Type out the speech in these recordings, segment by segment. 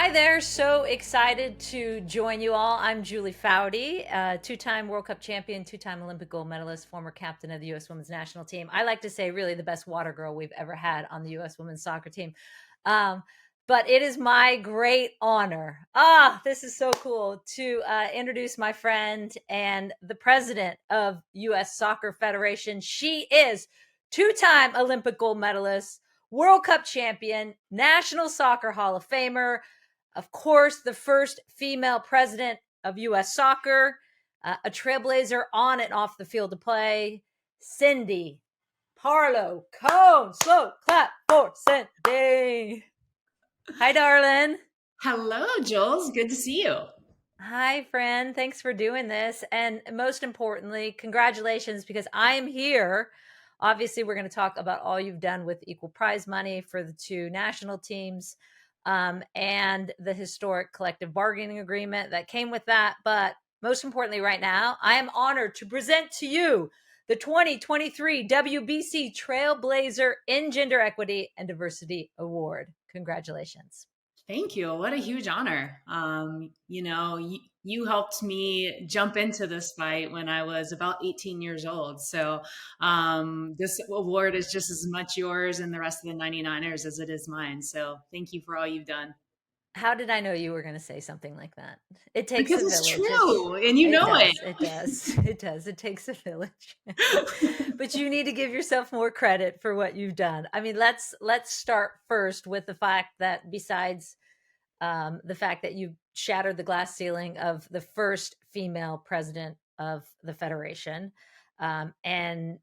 Hi there. So excited to join you all. I'm Julie Foudy, two-time World Cup champion, two-time Olympic gold medalist, former captain of the U.S. women's national team. I like to say really the best water girl we've ever had on the U.S. women's soccer team. Um, but it is my great honor. This is so cool to introduce my friend and the president of U.S. Soccer Federation. She is two-time Olympic gold medalist, World Cup champion, National Soccer Hall of Famer, of course, the first female president of U.S. Soccer, a trailblazer on and off the field to play, Cindy Parlow. Cone, slow clap for Cindy. Hi, darling. Hello, Jules. Good to see you. Hi, friend. Thanks for doing this. And most importantly, congratulations because I'm here. Obviously, we're going to talk about all you've done with equal prize money for the two national teams and the historic collective bargaining agreement that came with that. But most importantly, right now, I am honored to present to you the 2023 WBC Trailblazer in Gender Equity and Diversity Award. Congratulations. Thank you. What a huge honor. You helped me jump into this fight when I was about 18 years old. So this award is just as much yours and the rest of the 99ers as it is mine. So thank you for all you've done. How did I know you were going to say something like that? It takes Because a it's village. true, and you It know it. does. It does. It does. It takes a village. But you need to give yourself more credit for what you've done. I mean, let's start first with the fact that besides the fact that you shattered the glass ceiling of the first female president of the federation, and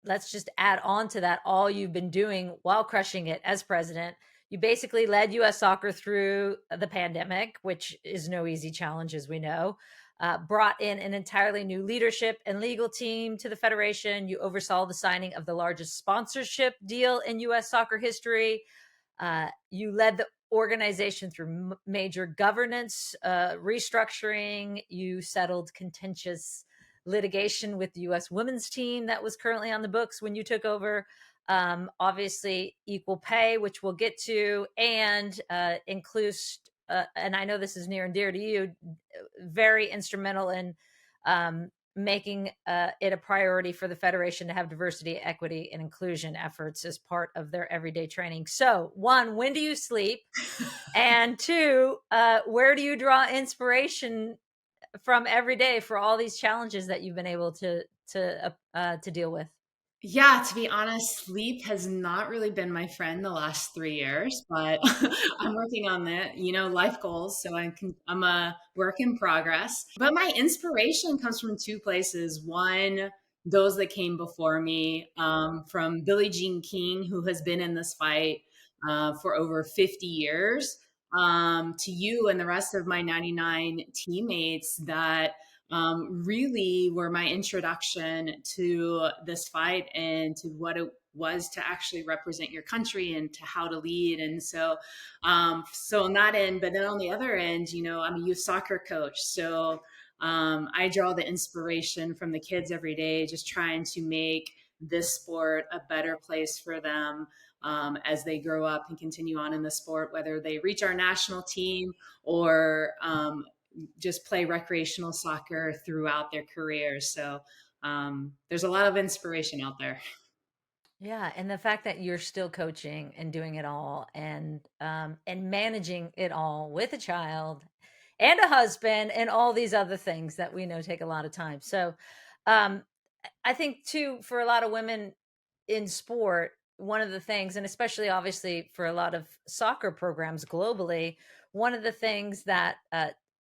let's just add on to that all you've been doing while crushing it as president. You basically led US soccer through the pandemic, which is no easy challenge, as we know. Brought in an entirely new leadership and legal team to the federation. You oversaw the signing of the largest sponsorship deal in US soccer history. You led the organization through major governance restructuring. You settled contentious litigation with the U.S. women's team that was currently on the books when you took over. Obviously, equal pay, which we'll get to, and includes, and I know this is near and dear to you, very instrumental in making it a priority for the Federation to have diversity, equity, and inclusion efforts as part of their everyday training. So, one, when do you sleep? And two, where do you draw inspiration from every day for all these challenges that you've been able to deal with? Yeah, to be honest, sleep has not really been my friend the last 3 years, but I'm working on that, life goals. So I'm a work in progress. But my inspiration comes from two places. One, those that came before me, from Billie Jean King, who has been in this fight for over 50 years, to you and the rest of my 99 teammates that really were my introduction to this fight and to what it was to actually represent your country and to how to lead. And so on that end, but then on the other end, I'm a youth soccer coach. So I draw the inspiration from the kids every day, just trying to make this sport a better place for them as they grow up and continue on in the sport, whether they reach our national team or just play recreational soccer throughout their careers. So there's a lot of inspiration out there. Yeah, and the fact that you're still coaching and doing it all and managing it all with a child and a husband and all these other things that we know take a lot of time. So um I think too for a lot of women in sport, one of the things, and especially obviously for a lot of soccer programs globally, one of the things that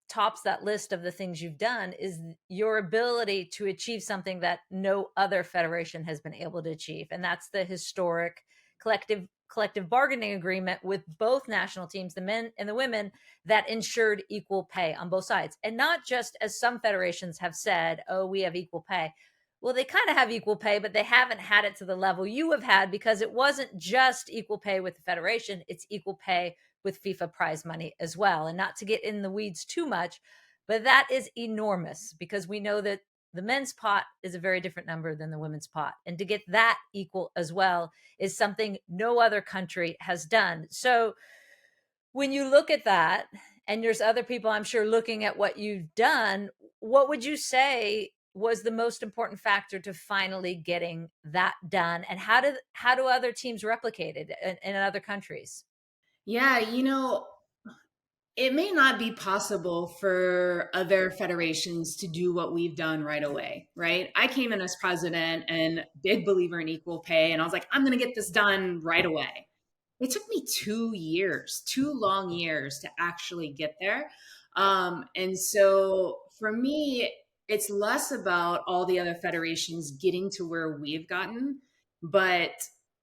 tops that list of the things you've done is your ability to achieve something that no other federation has been able to achieve, and that's the historic collective bargaining agreement with both national teams, the men and the women, that ensured equal pay on both sides. And not just as some federations have said, oh, we have equal pay. Well, they kind of have equal pay, but they haven't had it to the level you have had, because it wasn't just equal pay with the federation, it's equal pay with FIFA prize money as well. And not to get in the weeds too much, but that is enormous because we know that the men's pot is a very different number than the women's pot. And to get that equal as well is something no other country has done. So When you look at that, and there's other people I'm sure looking at what you've done, what would you say was the most important factor to finally getting that done? And how do other teams replicate it in other countries? Yeah, it may not be possible for other federations to do what we've done right away, right? I came in as president and big believer in equal pay, and I was like, I'm going to get this done right away. It took me 2 years, 2 long years to actually get there. And so for me, it's less about all the other federations getting to where we've gotten. But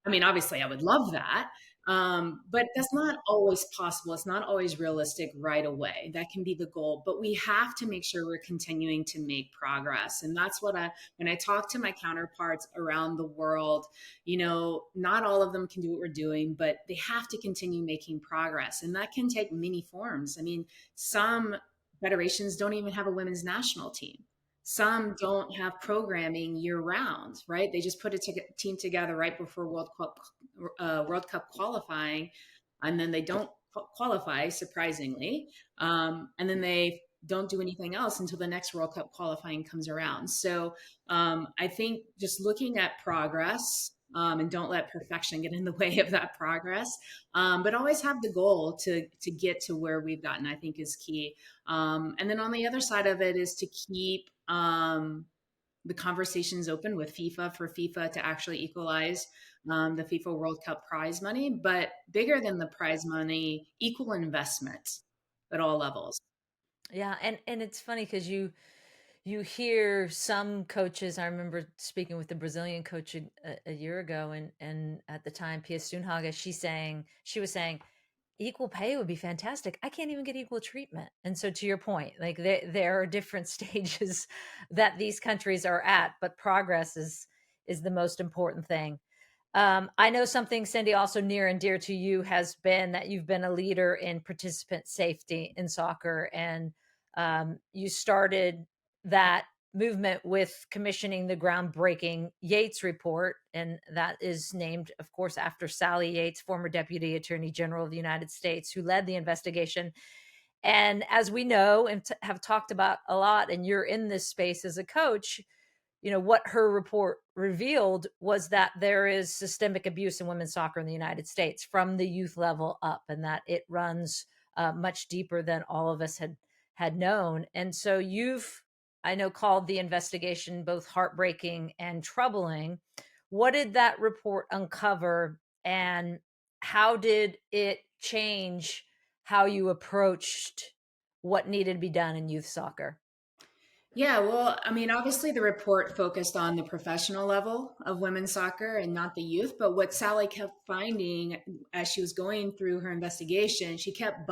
I mean, obviously, I would love that. But that's not always possible. It's not always realistic right away. That can be the goal, but we have to make sure we're continuing to make progress. And that's when I talk to my counterparts around the world, not all of them can do what we're doing, but they have to continue making progress. And that can take many forms. I mean, some federations don't even have a women's national team. Some don't have programming year round, right? They just put a team together right before World Cup qualifying, and then they don't qualify, surprisingly, and then they don't do anything else until the next World Cup qualifying comes around. So I think just looking at progress, and don't let perfection get in the way of that progress, but always have the goal to get to where we've gotten, I think is key. And then on the other side of it is to keep the conversations open with FIFA for FIFA to actually equalize the FIFA World Cup prize money, but bigger than the prize money, equal investment at all levels. Yeah, and it's funny because you hear some coaches. I remember speaking with the Brazilian coach a year ago, and at the time, Pia Sundhage, she was saying equal pay would be fantastic. I can't even get equal treatment. And so to your point, like there are different stages that these countries are at, but progress is the most important thing. I know something, Cindy, also near and dear to you has been that you've been a leader in participant safety in soccer, and you started that movement with commissioning the groundbreaking Yates report, and that is named, of course, after Sally Yates, former Deputy Attorney General of the United States, who led the investigation. And as we know and have talked about a lot, and you're in this space as a coach, what her report revealed was that there is systemic abuse in women's soccer in the United States from the youth level up, and that it runs much deeper than all of us had known. And so you've, I know, called the investigation both heartbreaking and troubling. What did that report uncover, and how did it change how you approached what needed to be done in youth soccer? Yeah, well, I mean, obviously the report focused on the professional level of women's soccer and not the youth. But what Sally kept finding as she was going through her investigation, she kept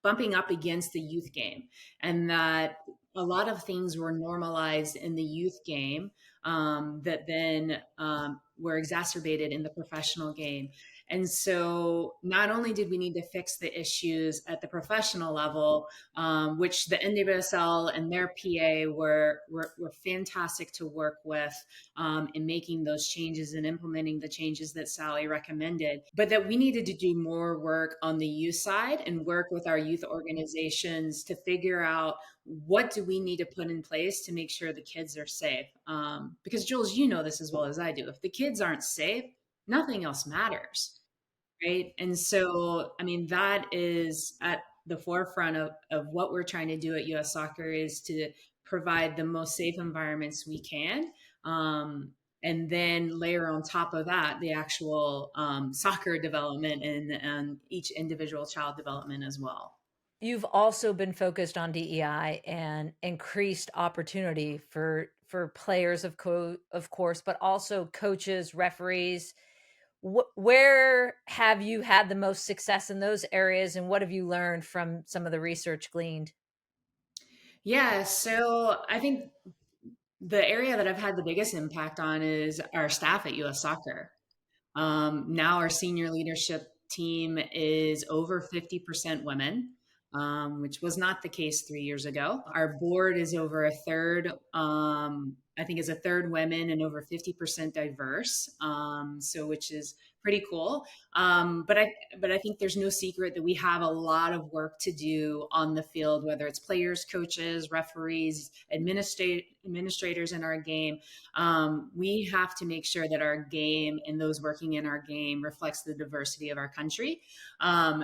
bumping up against the youth game, and that a lot of things were normalized in the youth game that then were exacerbated in the professional game. And so, not only did we need to fix the issues at the professional level, which the NWSL and their PA were fantastic to work with in making those changes and implementing the changes that Sally recommended, but that we needed to do more work on the youth side and work with our youth organizations to figure out what do we need to put in place to make sure the kids are safe. Because Jules, you know this as well as I do. If the kids aren't safe, nothing else matters, right? And so, I mean, that is at the forefront of what we're trying to do at US Soccer, is to provide the most safe environments we can. And then layer on top of that the actual soccer development and each individual child development as well. You've also been focused on DEI and increased opportunity for players, of course, but also coaches, referees. Where have you had the most success in those areas, and what have you learned from some of the research gleaned? Yeah, so I think the area that I've had the biggest impact on is our staff at US Soccer. Now our senior leadership team is over 50% women, which was not the case 3 years ago. Our board is over a third, I think is a third women and over 50% diverse. So which is pretty cool. But I think there's no secret that we have a lot of work to do on the field, whether it's players, coaches, referees, administrators in our game. We have to make sure that our game and those working in our game reflects the diversity of our country.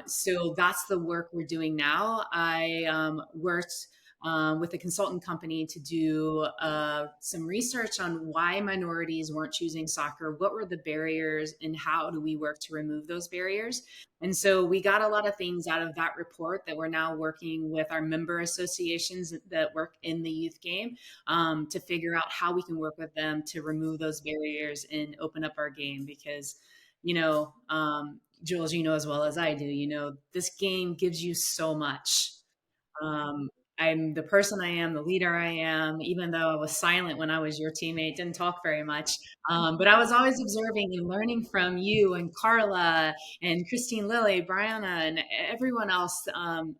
So that's the work we're doing now. I worked with a consultant company to do some research on why minorities weren't choosing soccer, what were the barriers, and how do we work to remove those barriers. And so we got a lot of things out of that report that we're now working with our member associations that work in the youth game to figure out how we can work with them to remove those barriers and open up our game. Because, Jules, you know as well as I do, this game gives you so much. um, I'm the person I am, the leader I am, even though I was silent when I was your teammate, didn't talk very much. But I was always observing and learning from you and Carla and Christine Lilly, Brianna, and everyone else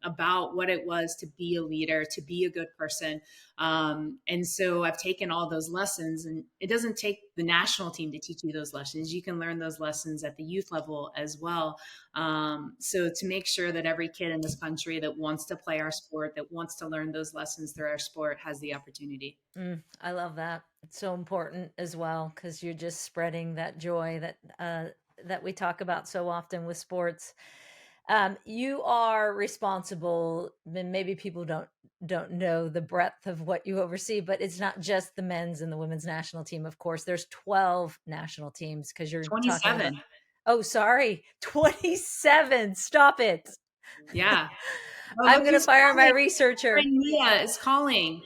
about what it was to be a leader, to be a good person. And so I've taken all those lessons, and it doesn't take the national team to teach you those lessons. You can learn those lessons at the youth level as well. So to make sure that every kid in this country that wants to play our sport, that wants to learn those lessons through our sport, has the opportunity. I love that. It's so important as well because you're just spreading that joy that we talk about so often with sports. You are responsible, and maybe people don't know the breadth of what you oversee, but it's not just the men's and the women's national team. Of course, there's 12 national teams because you're talking about. 27. Oh, sorry, 27. Stop it. Yeah. Oh, I'm look gonna who's fire my calling. researcher. Mia is calling.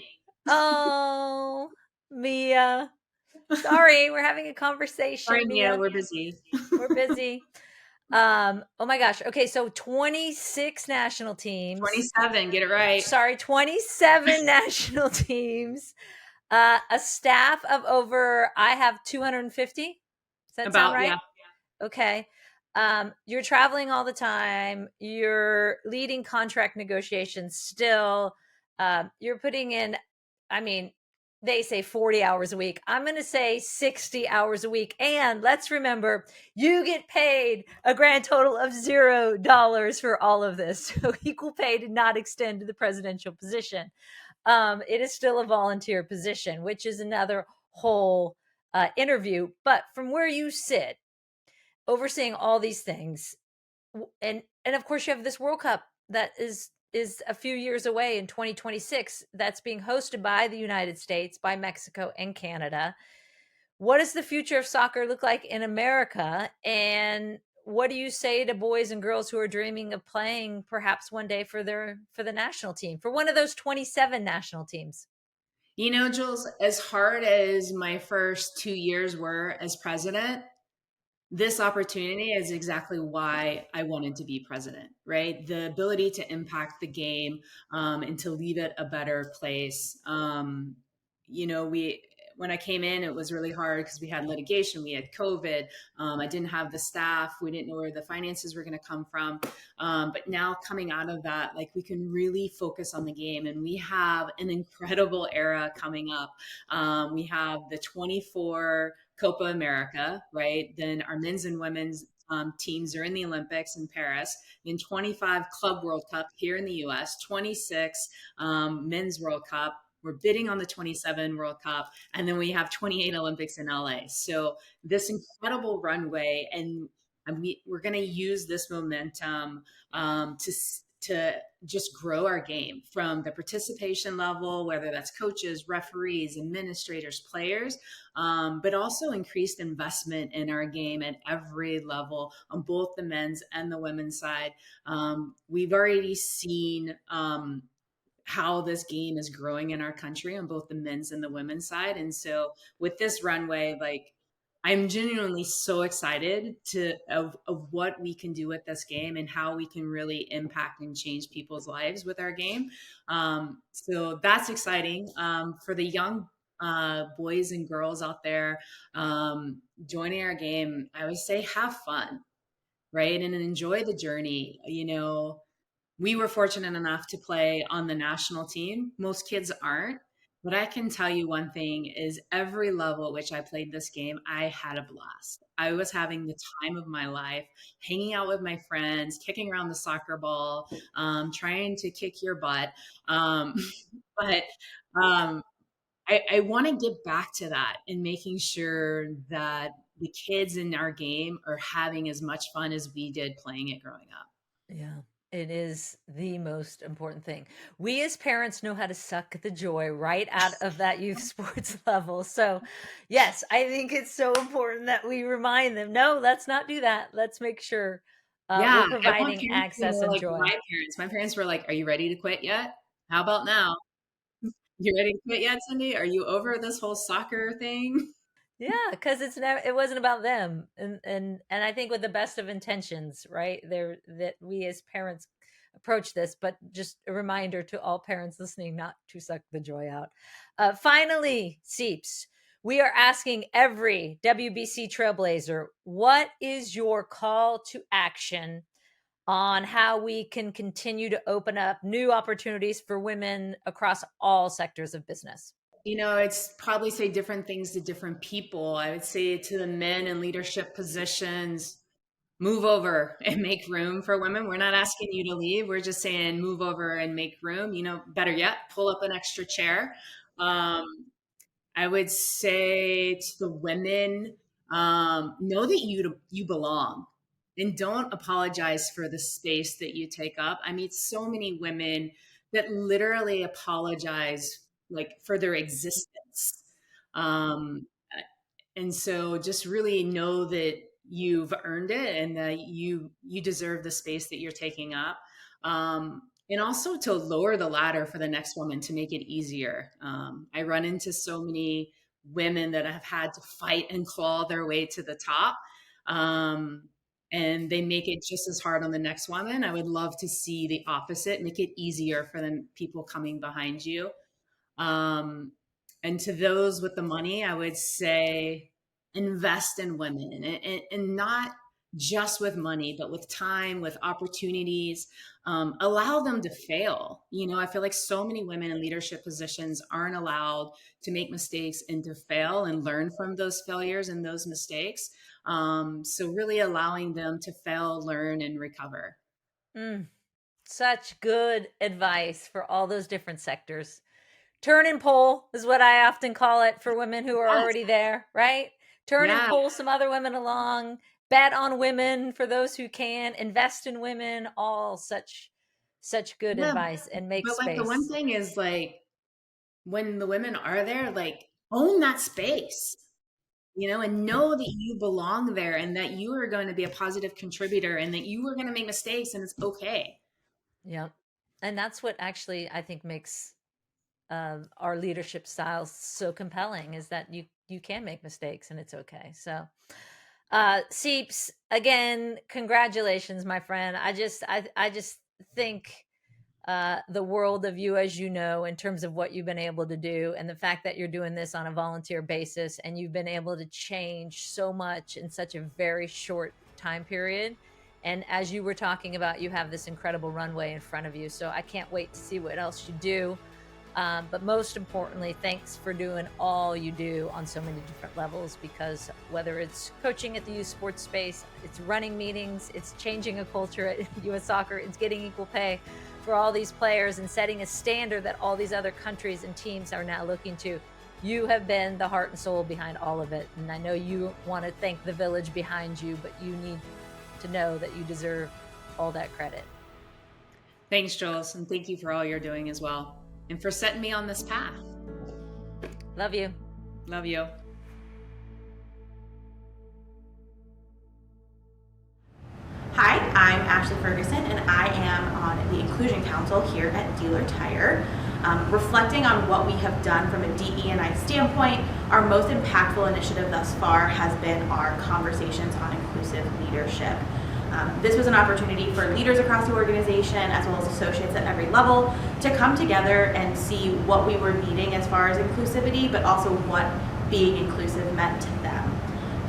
Oh, Mia. Sorry, we're having a Sorry, conversation, Mia, Mia. we're busy. We're busy. Oh my gosh. Okay, so 26 national teams. 27, get it right. Sorry, 27 national teams. A staff of over, I have 250. Does that sound About, right? yeah. Okay. You're traveling all the time. You're leading contract negotiations still. You're putting in, I mean, they say 40 hours a week. I'm going to say 60 hours a week. And let's remember, you get paid a grand total of $0 for all of this. So equal pay did not extend to the presidential position. It is still a volunteer position, which is another whole interview. But from where you sit, overseeing all these things, and of course you have this World Cup that is a few years away in 2026 that's being hosted by the United States, by Mexico and Canada. What does the future of soccer look like in America, and what do you say to boys and girls who are dreaming of playing perhaps one day for the national team, for one of those 27 national teams? Jules, as hard as my first 2 years were as president, this opportunity is exactly why I wanted to be president, right? The ability to impact the game and to leave it a better place. We when I came in, it was really hard because we had litigation, we had COVID. I didn't have the staff, we didn't know where the finances were going to come from. But now coming out of that, like we can really focus on the game, and we have an incredible era coming up. We have the 24 Copa America, right? Then our men's and women's teams are in the Olympics in Paris. Then 25 Club World Cup here in the US, 26 Men's World Cup. We're bidding on the 27 World Cup, and then we have 28 Olympics in LA. So this incredible runway, and we're going to use this momentum to just grow our game from the participation level, whether that's coaches, referees, administrators, players, but also increased investment in our game at every level on both the men's and the women's side. We've already seen how this game is growing in our country on both the men's and the women's side. And so with this runway, like I'm genuinely so excited of what we can do with this game and how we can really impact and change people's lives with our game. So that's exciting for the young boys and girls out there joining our game. I always say have fun, right? And enjoy the journey. We were fortunate enough to play on the national team. Most kids aren't. But I can tell you one thing is every level at which I played this game, I had a blast. I was having the time of my life, hanging out with my friends, kicking around the soccer ball, trying to kick your butt. Um, but um, I want to get back to that and making sure that the kids in our game are having as much fun as we did playing it growing up. Yeah, it is the most important thing. We as parents know how to suck the joy right out of that youth sports level. So, yes, I think it's so important that we remind them, no, let's not do that. Let's make sure Yeah, we're I want providing parents to be access more and like my joy. parents. My parents were like, "Are you ready to quit yet? How about now? You ready to quit yet, Cindy? Are you over this whole soccer thing?" Yeah, because it's never it wasn't about them. And I think with the best of intentions, right? There that we as parents approach this, but just a reminder to all parents listening not to suck the joy out. Finally, Seeps, we are asking every WBC Trailblazer, what is your call to action on how we can continue to open up new opportunities for women across all sectors of business? It's probably say different things to different people. I would say to the men in leadership positions, move over and make room for women. We're not asking you to leave. We're just saying move over and make room. Better yet, pull up an extra chair. Um, I would say to the women, know that you belong, and don't apologize for the space that you take up. I meet so many women that literally apologize like for their existence. Um, and so just really know that you've earned it and that you deserve the space that you're taking up. And also to lower the ladder for the next woman to make it easier. I run into so many women that have had to fight and claw their way to the top. Um, and they make it just as hard on the next woman. I would love to see the opposite, make it easier for the people coming behind you. Um, and to those with the money, I would say invest in women, and not just with money, but with time, with opportunities. Allow them to fail. I feel like so many women in leadership positions aren't allowed to make mistakes and to fail and learn from those failures and those mistakes. So really allowing them to fail, learn, and recover. Mm, such good advice for all those different sectors. Turn and pull is what I often call it for women who are Yes. already there, right? Turn and Yeah. pull some other women along, bet on women for those who can, invest in women, all such good Yeah. advice, and make But like the one space. thing is like when the women are there, like own that space, and know that you belong there and that you are going to be a positive contributor and that you are going to make mistakes and it's okay. Yep. And that's what actually I think makes our leadership styles so compelling, is that you can make mistakes and it's okay. So Seeps, again, congratulations, my friend. I just think the world of you, as you know, in terms of what you've been able to do, and the fact that you're doing this on a volunteer basis and you've been able to change so much in such a very short time period. And as you were talking about, you have this incredible runway in front of you. So I can't wait to see what else you do. But most importantly, thanks for doing all you do on so many different levels, because whether it's coaching at the youth sports space, it's running meetings, it's changing a culture at U.S. Soccer, it's getting equal pay for all these players and setting a standard that all these other countries and teams are now looking to. You have been the heart and soul behind all of it. And I know you want to thank the village behind you, but you need to know that you deserve all that credit. Thanks, Jules, and thank you for all you're doing as well and for setting me on this path. Love you. Love you. Hi, I'm Ashley Ferguson, and I am on the Inclusion Council here at Dealer Tire. Reflecting on what we have done from a DE&I standpoint, our most impactful initiative thus far has been our conversations on inclusive leadership. This was an opportunity for leaders across the organization, as well as associates at every level, to come together and see what we were needing as far as inclusivity, but also what being inclusive meant to them.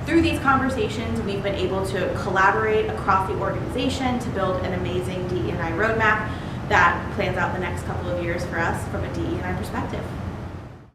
Through these conversations, we've been able to collaborate across the organization to build an amazing DE&I roadmap that plans out the next couple of years for us from a DE&I perspective.